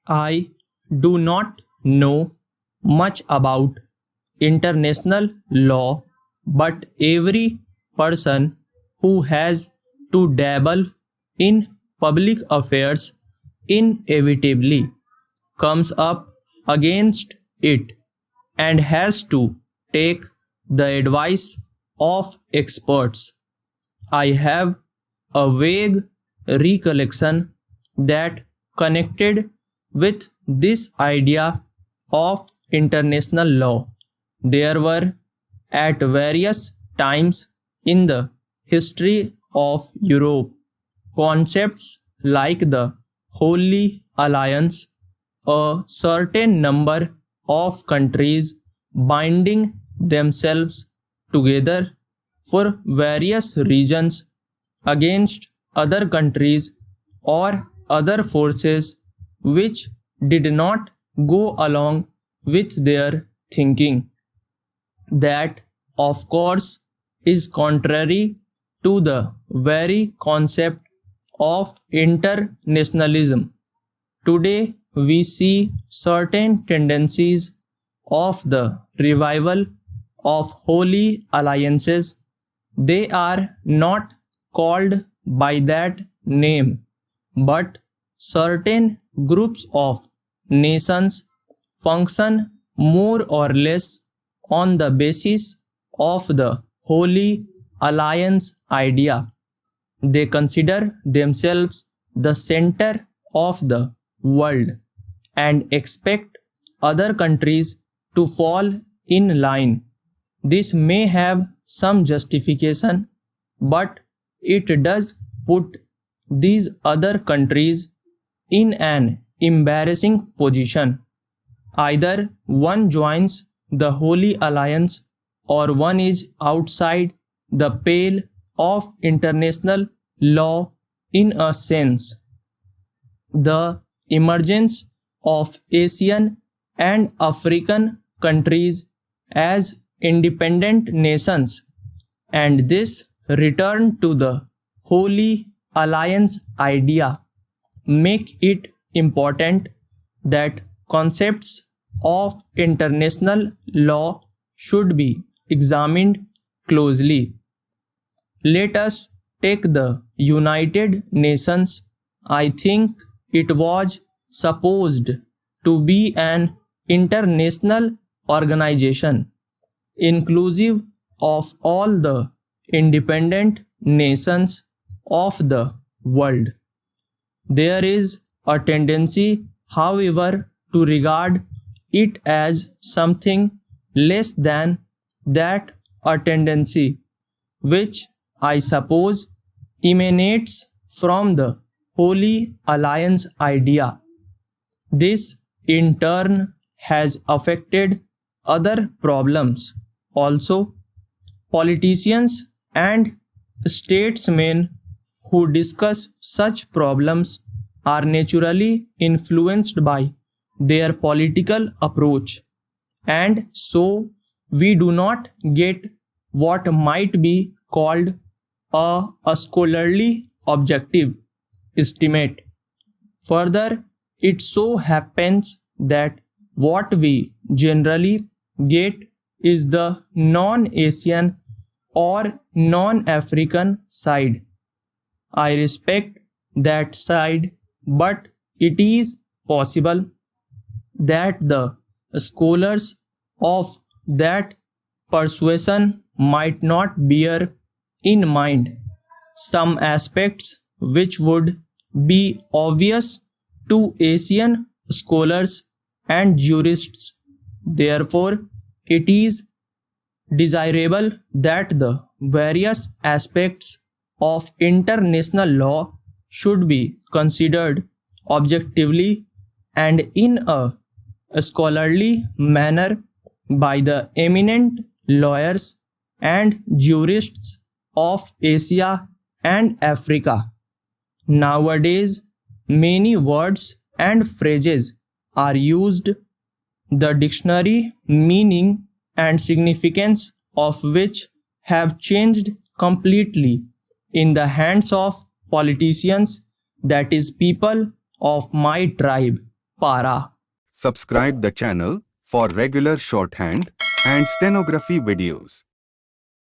I do not know much about international law, but every person who has to dabble in public affairs inevitably comes up against it and has to take the advice of experts. I have a vague recollection that connected with this idea of international law, there were at various times in the history of Europe concepts like the Holy Alliance, a certain number of countries binding themselves together for various reasons against other countries or other forces which did not go along with their thinking. That, of course, is contrary to the very concept of internationalism. Today, we see certain tendencies of the revival of holy alliances. They are not called by that name, but certain groups of nations function more or less on the basis of the Holy Alliance idea. They consider themselves the center of the world and expect other countries to fall in line. This may have some justification, but it does put these other countries in an embarrassing position. Either one joins the Holy Alliance or one is outside the pale of international law in a sense. The emergence of Asian and African countries as independent nations and this return to the Holy Alliance idea make it important that concepts of international law should be examined closely. Let us take the United Nations. I think it was supposed to be an international organization, inclusive of all the independent nations of the world. There is a tendency, however, to regard it as something less than that, a tendency which I suppose emanates from the Holy Alliance idea. This in turn has affected other problems also. Politicians and statesmen who discuss such problems are naturally influenced by their political approach, and so we do not get what might be called a scholarly objective estimate. Further, it so happens that what we generally get is the non-Asian or non-African side. I respect that side, but it is possible that the scholars of that persuasion might not bear in mind some aspects which would be obvious to Asian scholars and jurists. Therefore, it is desirable that the various aspects of international law should be considered objectively and in a scholarly manner by the eminent lawyers and jurists of Asia and Africa. Nowadays, many words and phrases are used, the dictionary meaning and significance of which have changed completely in the hands of politicians, that is, people of my tribe. para. Subscribe the channel for regular shorthand and stenography videos.